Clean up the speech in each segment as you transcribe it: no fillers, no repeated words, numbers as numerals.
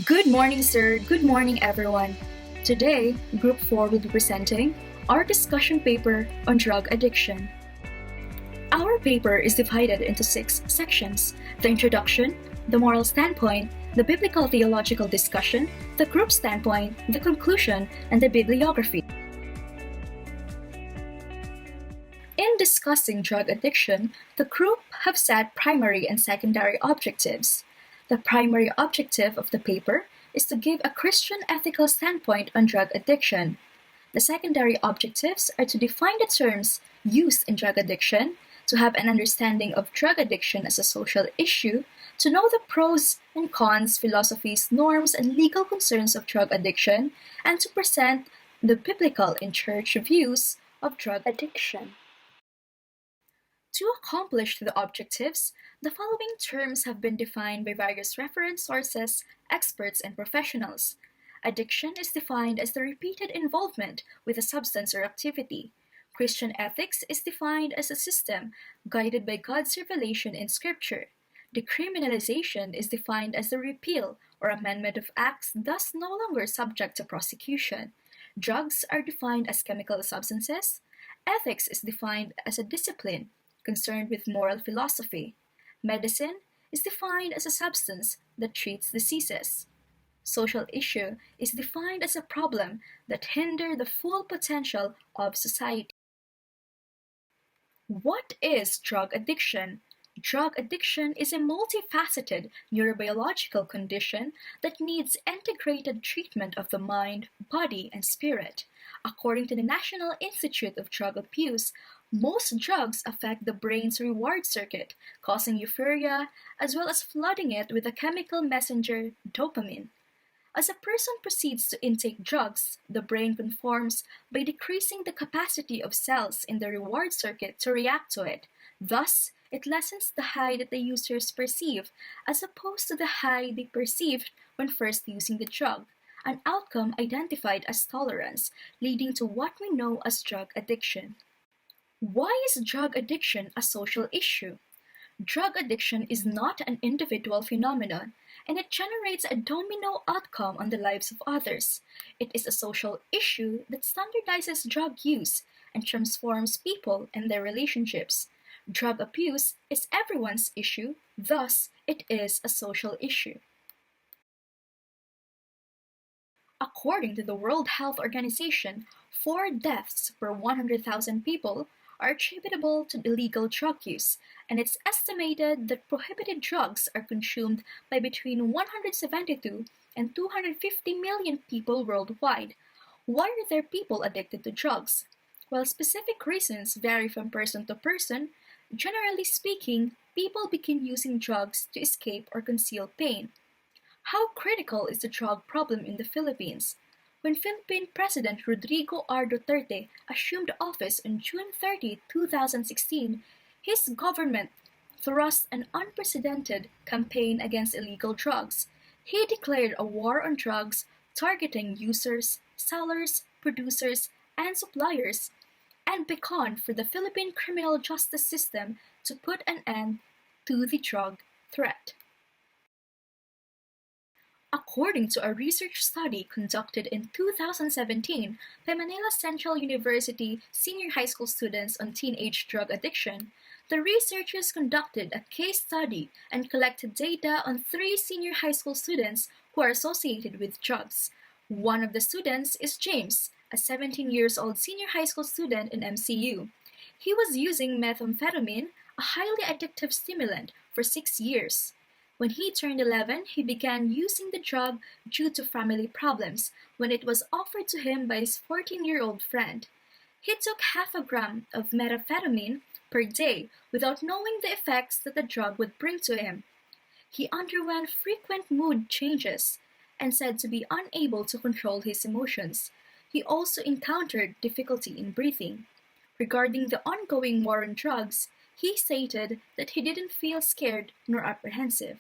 Good morning, sir. Good morning, everyone. Today, Group 4 will be presenting our discussion paper on drug addiction. Our paper is divided into 6 sections: the introduction, the moral standpoint, the biblical-theological discussion, the group standpoint, the conclusion, and the bibliography. In discussing drug addiction, the group have set primary and secondary objectives. The primary objective of the paper is to give a Christian ethical standpoint on drug addiction. The secondary objectives are to define the terms used in drug addiction, to have an understanding of drug addiction as a social issue, to know the pros and cons, philosophies, norms, and legal concerns of drug addiction, and to present the biblical and church views of drug addiction. To accomplish the objectives, the following terms have been defined by various reference sources, experts, and professionals. Addiction is defined as the repeated involvement with a substance or activity. Christian ethics is defined as a system guided by God's revelation in Scripture. Decriminalization is defined as the repeal or amendment of acts thus no longer subject to prosecution. Drugs are defined as chemical substances. Ethics is defined as a discipline concerned with moral philosophy. Medicine is defined as a substance that treats diseases. Social issue is defined as a problem that hinder the full potential of society. What is drug addiction? Drug addiction is a multifaceted neurobiological condition that needs integrated treatment of the mind, body, and spirit. According to the National Institute of Drug Abuse, most drugs affect the brain's reward circuit, causing euphoria, as well as flooding it with the chemical messenger dopamine. As a person proceeds to intake drugs, the brain conforms by decreasing the capacity of cells in the reward circuit to react to it. Thus, it lessens the high that the users perceive, as opposed to the high they perceived when first using the drug, an outcome identified as tolerance, leading to what we know as drug addiction. Why is drug addiction a social issue? Drug addiction is not an individual phenomenon, and it generates a domino outcome on the lives of others. It is a social issue that standardizes drug use and transforms people and their relationships. Drug abuse is everyone's issue, thus, it is a social issue. According to the World Health Organization, 4 deaths per 100,000 people are attributable to illegal drug use, and it's estimated that prohibited drugs are consumed by between 172 and 250 million people worldwide. Why are there people addicted to drugs? While specific reasons vary from person to person, generally speaking, people begin using drugs to escape or conceal pain. How critical is the drug problem in the Philippines? When Philippine President Rodrigo R. Duterte assumed office on June 30, 2016, his government thrust an unprecedented campaign against illegal drugs. He declared a war on drugs, targeting users, sellers, producers, and suppliers, and beckoned for the Philippine criminal justice system to put an end to the drug threat. According to a research study conducted in 2017 by Manila Central University senior high school students on teenage drug addiction, the researchers conducted a case study and collected data on 3 senior high school students who are associated with drugs. One of the students is James, a 17-year-old senior high school student in MCU. He was using methamphetamine, a highly addictive stimulant, for 6 years. When he turned 11, he began using the drug due to family problems when it was offered to him by his 14-year-old friend. He took half a gram of methamphetamine per day without knowing the effects that the drug would bring to him. He underwent frequent mood changes and said to be unable to control his emotions. He also encountered difficulty in breathing. Regarding the ongoing war on drugs, he stated that he didn't feel scared nor apprehensive.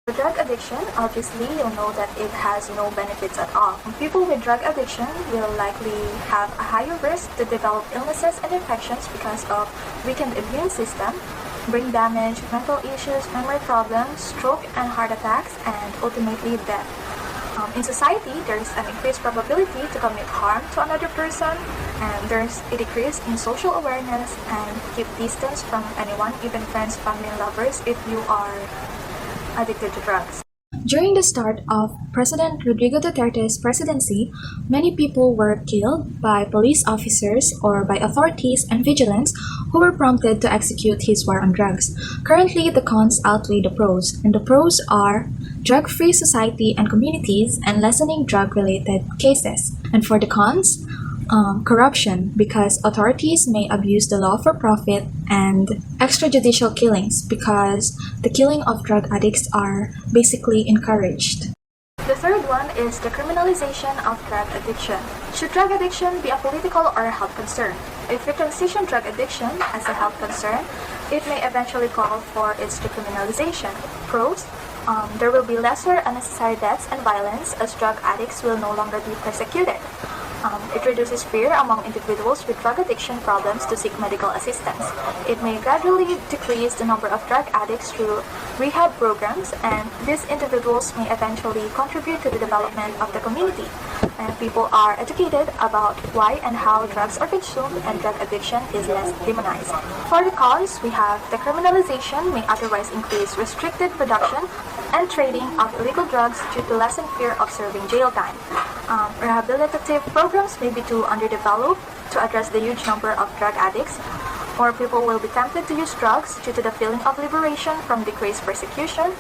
For drug addiction, obviously, you'll know that it has no benefits at all. People with drug addiction will likely have a higher risk to develop illnesses and infections because of weakened immune system, brain damage, mental issues, memory problems, stroke and heart attacks, and ultimately death. In society, there's an increased probability to commit harm to another person, and there's a decrease in social awareness and keep distance from anyone, even friends, family, and lovers, if you are addicted to drugs. During the start of President Rodrigo Duterte's presidency, many people were killed by police officers or by authorities and vigilantes who were prompted to execute his war on drugs. Currently, the cons outweigh the pros, and the pros are drug-free society and communities and lessening drug-related cases. And for the cons, corruption, because authorities may abuse the law for profit, and extrajudicial killings, because the killing of drug addicts are basically encouraged. The third one is the criminalization of drug addiction. Should drug addiction be a political or a health concern? If we transition drug addiction as a health concern, it may eventually call for its decriminalization. Pros: there will be lesser unnecessary deaths and violence, as drug addicts will no longer be persecuted. It reduces fear among individuals with drug addiction problems to seek medical assistance. It may gradually decrease the number of drug addicts through rehab programs, and these individuals may eventually contribute to the development of the community. And people are educated about why and how drugs are consumed, and drug addiction is less demonized. For the cons, we have the criminalization may otherwise increase restricted production and trading of illegal drugs due to lessened fear of serving jail time. Rehabilitative programs may be too underdeveloped to address the huge number of drug addicts. More people will be tempted to use drugs due to the feeling of liberation from decreased persecution,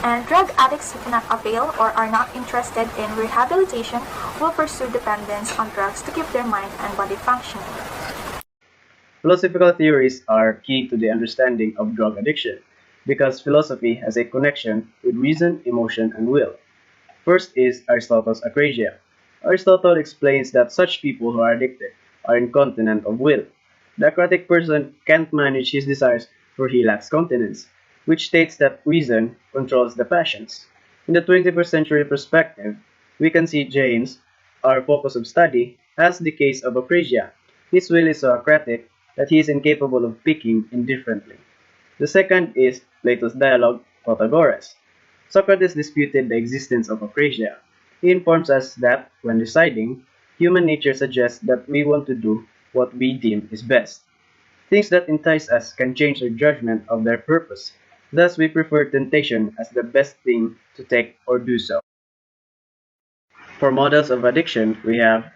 and drug addicts who cannot avail or are not interested in rehabilitation will pursue dependence on drugs to keep their mind and body functioning. Philosophical theories are key to the understanding of drug addiction because philosophy has a connection with reason, emotion, and will. First is Aristotle's Appraiser. Aristotle explains that such people who are addicted are incontinent of will. The acrotic person can't manage his desires, for he lacks continence, which states that reason controls the passions. In the 21st century perspective, we can see James, our focus of study, as the case of Appraiser. His will is so acrotic that he is incapable of picking indifferently. The second is Plato's dialogue, Protagoras. Socrates disputed the existence of Appraiser. He informs us that, when deciding, human nature suggests that we want to do what we deem is best. Things that entice us can change our judgment of their purpose. Thus, we prefer temptation as the best thing to take or do so. For models of addiction, we have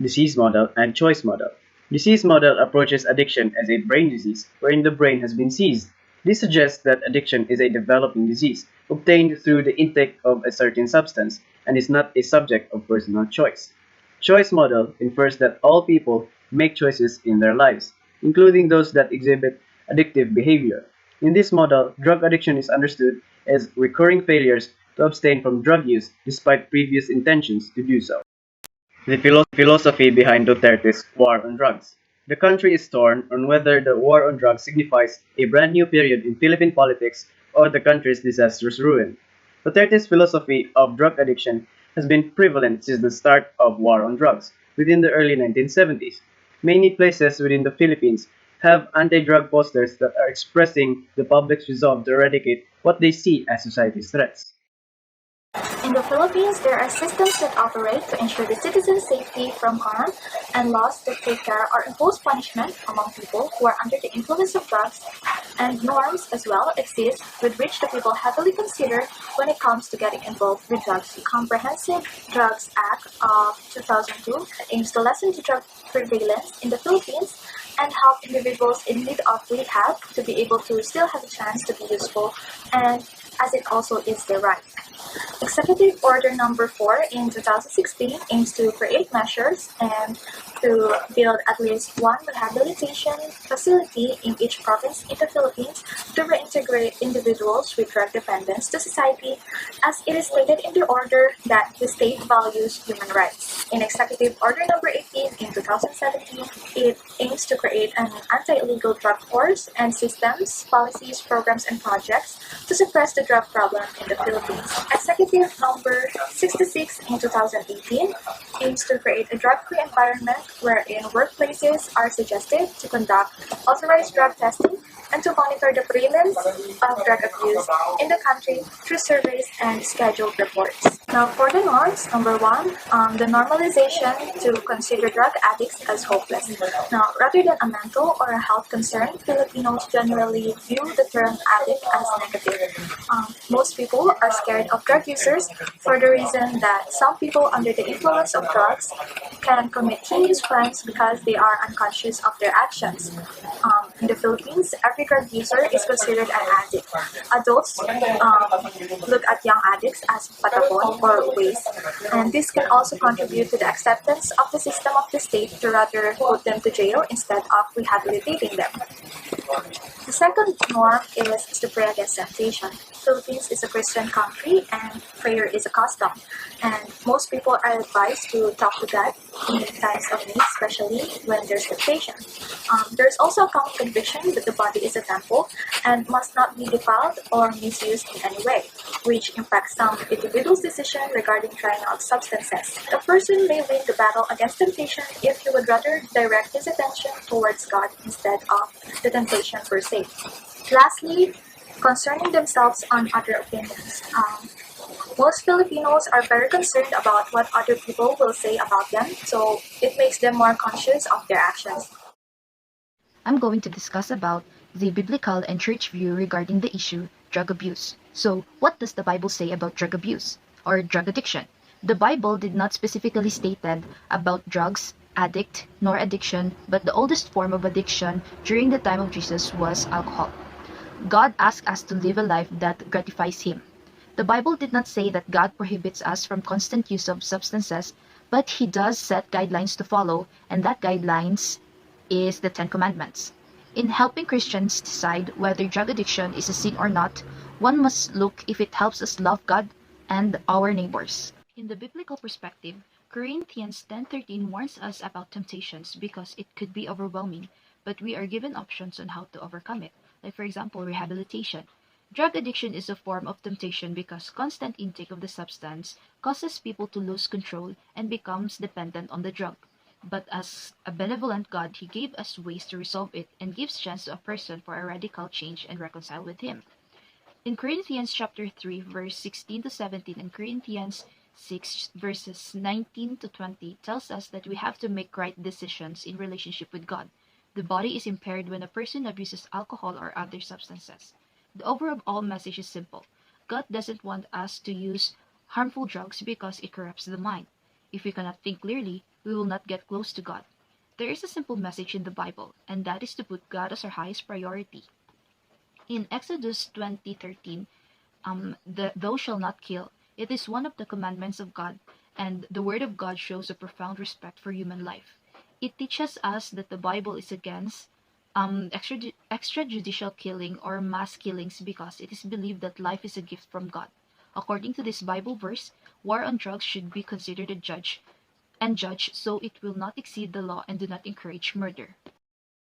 disease model and choice model. Disease model approaches addiction as a brain disease, wherein the brain has been seized. This suggests that addiction is a developing disease, obtained through the intake of a certain substance, and is not a subject of personal choice. Choice model infers that all people make choices in their lives, including those that exhibit addictive behavior. In this model, drug addiction is understood as recurring failures to abstain from drug use despite previous intentions to do so. The philosophy behind Duterte's war on drugs. The country is torn on whether the war on drugs signifies a brand new period in Philippine politics or the country's disastrous ruin. Duterte's philosophy of drug addiction has been prevalent since the start of war on drugs within the early 1970s. Many places within the Philippines have anti-drug posters that are expressing the public's resolve to eradicate what they see as society's threats. In the Philippines, there are systems that operate to ensure the citizens' safety from harm, and laws that take care or impose punishment among people who are under the influence of drugs, and norms as well exist with which the people heavily consider when it comes to getting involved with drugs. The Comprehensive Drugs Act of 2002 aims to lessen the drug prevalence in the Philippines and help individuals in need of rehab to be able to still have a chance to be useful, and as it also is their right. Executive Order Number 4 in 2016 aims to create measures and to build at least one rehabilitation facility in each province in the Philippines to reintegrate individuals with drug dependence to society, as it is stated in the order that the state values human rights. In Executive Order Number 18 in 2017, it aims to create an anti-illegal drug force and systems, policies, programs, and projects to suppress the drug problem in the Philippines. Executive Number 66 in 2018 aims to create a drug-free environment wherein workplaces are suggested to conduct authorized drug testing and to monitor the prevalence of drug abuse in the country through surveys and scheduled reports. Now, for the norms, number one, the normalization to consider drug addicts as hopeless. Now, rather than a mental or a health concern, Filipinos generally view the term addict as negative. Most people are scared of drug users for the reason that some people under the influence of drugs can commit heinous crimes because they are unconscious of their actions. In the Philippines, every drug user is considered an addict. Adults look at young addicts as patapon or waste, and this can also contribute to the acceptance of the system of the state to rather put them to jail instead of rehabilitating them. The second norm is to pray against temptation. Philippines is a Christian country and prayer is a custom. And most people are advised to talk to God in times of need, especially when there's temptation. There's also a common conviction that the body is a temple and must not be defiled or misused in any way, which impacts some individuals' decision regarding trying out substances. A person may win the battle against temptation if he would rather direct his attention towards God instead of the temptation per se. Lastly, concerning themselves on other opinions. Most Filipinos are very concerned about what other people will say about them, so it makes them more conscious of their actions. I'm going to discuss about the biblical and church view regarding the issue drug abuse. So, what does the Bible say about drug abuse or drug addiction? The Bible did not specifically stated about drugs, addict, nor addiction, but the oldest form of addiction during the time of Jesus was alcohol. God asked us to live a life that gratifies Him. The Bible did not say that God prohibits us from constant use of substances, but He does set guidelines to follow, and that guidelines is the Ten Commandments. In helping Christians decide whether drug addiction is a sin or not, one must look if it helps us love God and our neighbors. In the biblical perspective, Corinthians 10:13 warns us about temptations because it could be overwhelming, but we are given options on how to overcome it, like for example, rehabilitation. Drug addiction is a form of temptation because constant intake of the substance causes people to lose control and becomes dependent on the drug. But as a benevolent God, He gave us ways to resolve it and gives chance to a person for a radical change and reconcile with Him. In Corinthians chapter 3, verse 16 to 17, and Corinthians 6, verses 19 to 20 tells us that we have to make right decisions in relationship with God. The body is impaired when a person abuses alcohol or other substances. The overall message is simple. God doesn't want us to use harmful drugs because it corrupts the mind. If we cannot think clearly, we will not get close to God. There is a simple message in the Bible, and that is to put God as our highest priority. In Exodus 20:13, thou shalt not kill. It is one of the commandments of God, and the Word of God shows a profound respect for human life. It teaches us that the Bible is against extrajudicial killing or mass killings because it is believed that life is a gift from God. According to this Bible verse, war on drugs should be considered a judge so it will not exceed the law and do not encourage murder.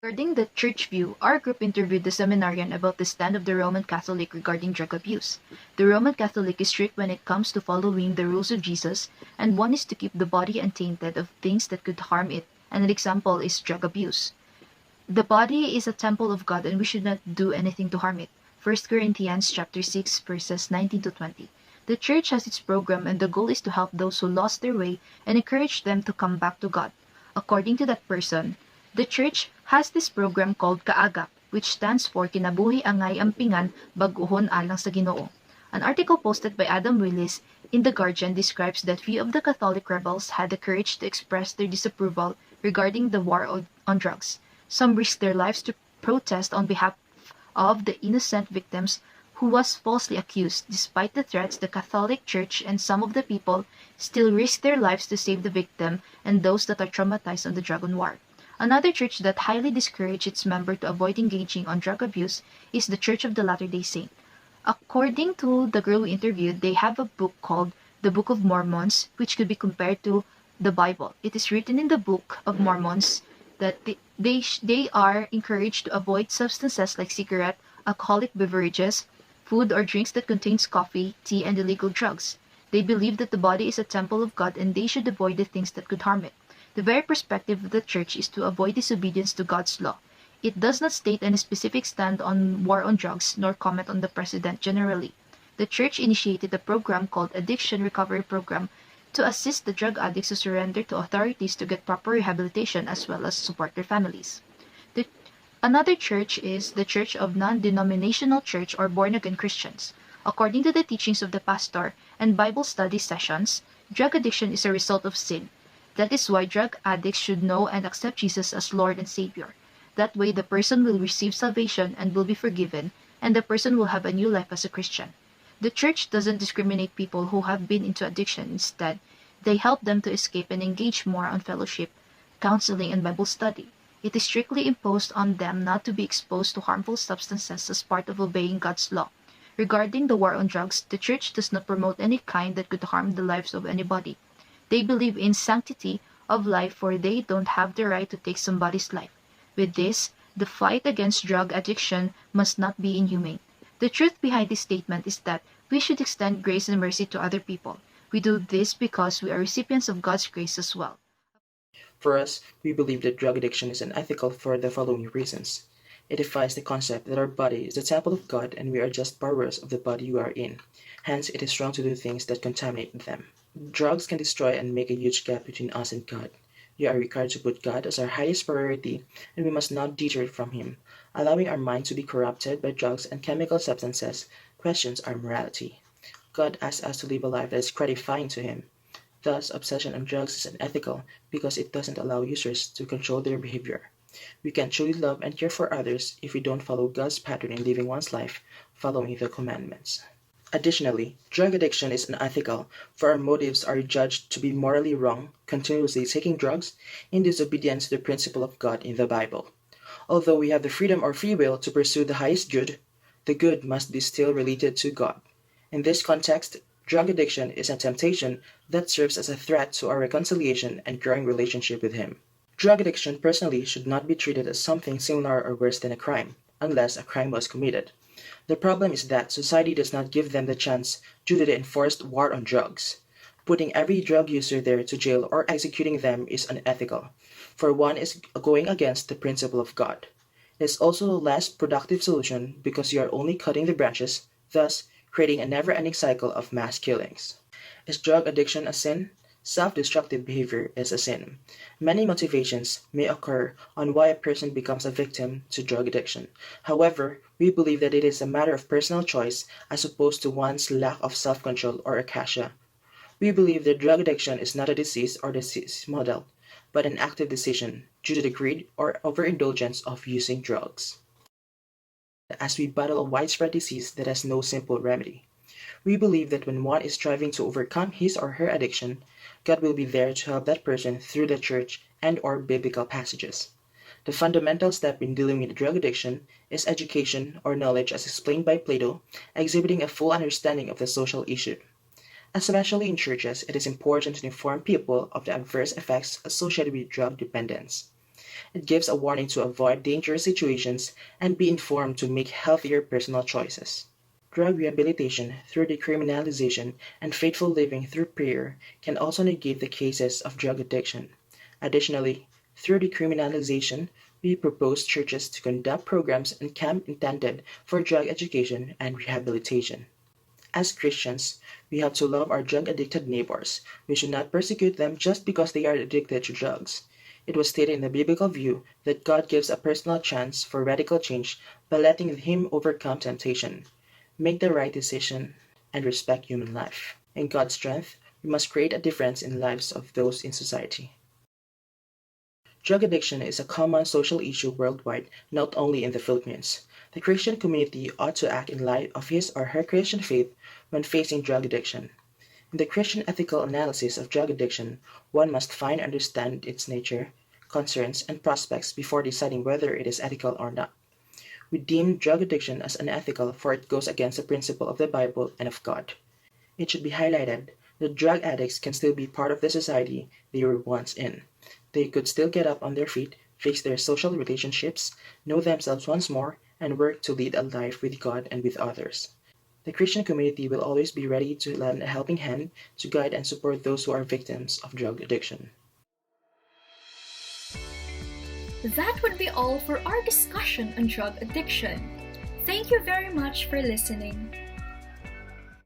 Regarding the church view, our group interviewed the seminarian about the stand of the Roman Catholic regarding drug abuse. The Roman Catholic is strict when it comes to following the rules of Jesus, and one is to keep the body untainted of things that could harm it, and an example is drug abuse. The body is a temple of God and we should not do anything to harm it. 1 Corinthians chapter 6 verses 19 to 20. The church has its program and the goal is to help those who lost their way and encourage them to come back to God. According to that person, the church has this program called Kaagap, which stands for Kinabuhi Angay Ampingan Baguhon Alang sa Ginoo. An article posted by Adam Willis in The Guardian describes that few of the Catholic rebels had the courage to express their disapproval regarding the war on drugs. Some risked their lives to protest on behalf of the innocent victims who was falsely accused. Despite the threats, the Catholic Church and some of the people still risk their lives to save the victim and those that are traumatized on the drug war. Another church that highly discouraged its members to avoid engaging on drug abuse is the Church of the Latter-day Saint. According to the girl we interviewed, they have a book called the Book of Mormons, which could be compared to the Bible. It is written in the Book of Mormons that they are encouraged to avoid substances like cigarette, alcoholic beverages, food or drinks that contains coffee, tea, and illegal drugs. They believe that the body is a temple of God and they should avoid the things that could harm it. The very perspective of the church is to avoid disobedience to God's law. It does not state any specific stand on war on drugs nor comment on the president generally. The church initiated a program called Addiction Recovery Program to assist the drug addicts who surrender to authorities to get proper rehabilitation as well as support their families. The, Another church is the Church of Non-Denominational Church or Born-Again Christians. According to the teachings of the pastor and Bible study sessions, drug addiction is a result of sin. That is why drug addicts should know and accept Jesus as Lord and Savior. That way the person will receive salvation and will be forgiven, and the person will have a new life as a Christian. The church doesn't discriminate people who have been into addiction. Instead, they help them to escape and engage more on fellowship, counseling, and Bible study. It is strictly imposed on them not to be exposed to harmful substances as part of obeying God's law. Regarding the war on drugs, the church does not promote any kind that could harm the lives of anybody. They believe in sanctity of life, for they don't have the right to take somebody's life. With this, the fight against drug addiction must not be inhumane. The truth behind this statement is that we should extend grace and mercy to other people. We do this because we are recipients of God's grace as well. For us, we believe that drug addiction is unethical for the following reasons. It defies the concept that our body is the temple of God and we are just borrowers of the body we are in. Hence, it is wrong to do things that contaminate them. Drugs can destroy and make a huge gap between us and God. We are required to put God as our highest priority, and we must not deter from Him. Allowing our mind to be corrupted by drugs and chemical substances questions our morality. God asks us to live a life that is gratifying to Him. Thus, obsession on drugs is unethical because it doesn't allow users to control their behavior. We can truly love and care for others if we don't follow God's pattern in living one's life, following the commandments. Additionally, drug addiction is unethical, for our motives are judged to be morally wrong, continuously taking drugs, in disobedience to the principle of God in the Bible. Although we have the freedom or free will to pursue the highest good, the good must be still related to God. In this context, drug addiction is a temptation that serves as a threat to our reconciliation and growing relationship with Him. Drug addiction personally should not be treated as something similar or worse than a crime, unless a crime was committed. The problem is that society does not give them the chance due to the enforced war on drugs. Putting every drug user there to jail or executing them is unethical, for one is going against the principle of God. It is also a less productive solution because you are only cutting the branches, thus creating a never-ending cycle of mass killings. Is drug addiction a sin? Self-destructive behavior is a sin. Many motivations may occur on why a person becomes a victim to drug addiction. However, we believe that it is a matter of personal choice as opposed to one's lack of self-control or akasha. We believe that drug addiction is not a disease or disease model, but an active decision due to the greed or overindulgence of using drugs. As we battle a widespread disease that has no simple remedy, we believe that when one is striving to overcome his or her addiction, God will be there to help that person through the church and or biblical passages. The fundamental step in dealing with drug addiction is education or knowledge as explained by Plato, exhibiting a full understanding of the social issue. Especially in churches, it is important to inform people of the adverse effects associated with drug dependence. It gives a warning to avoid dangerous situations and be informed to make healthier personal choices. Drug rehabilitation through decriminalization and faithful living through prayer can also negate the cases of drug addiction. Additionally, through decriminalization, we propose churches to conduct programs and camps intended for drug education and rehabilitation. As Christians, we have to love our drug-addicted neighbors. We should not persecute them just because they are addicted to drugs. It was stated in the biblical view that God gives a personal chance for radical change by letting him overcome temptation, make the right decision, and respect human life. In God's strength, we must create a difference in the lives of those in society. Drug addiction is a common social issue worldwide, not only in the Philippines. The Christian community ought to act in light of his or her Christian faith when facing drug addiction. In the Christian ethical analysis of drug addiction, one must find and understand its nature, concerns, and prospects before deciding whether it is ethical or not. We deem drug addiction as unethical for it goes against the principle of the Bible and of God. It should be highlighted that drug addicts can still be part of the society they were once in. They could still get up on their feet, face their social relationships, know themselves once more, and work to lead a life with God and with others. The Christian community will always be ready to lend a helping hand to guide and support those who are victims of drug addiction. That would be all for our discussion on drug addiction. Thank you very much for listening.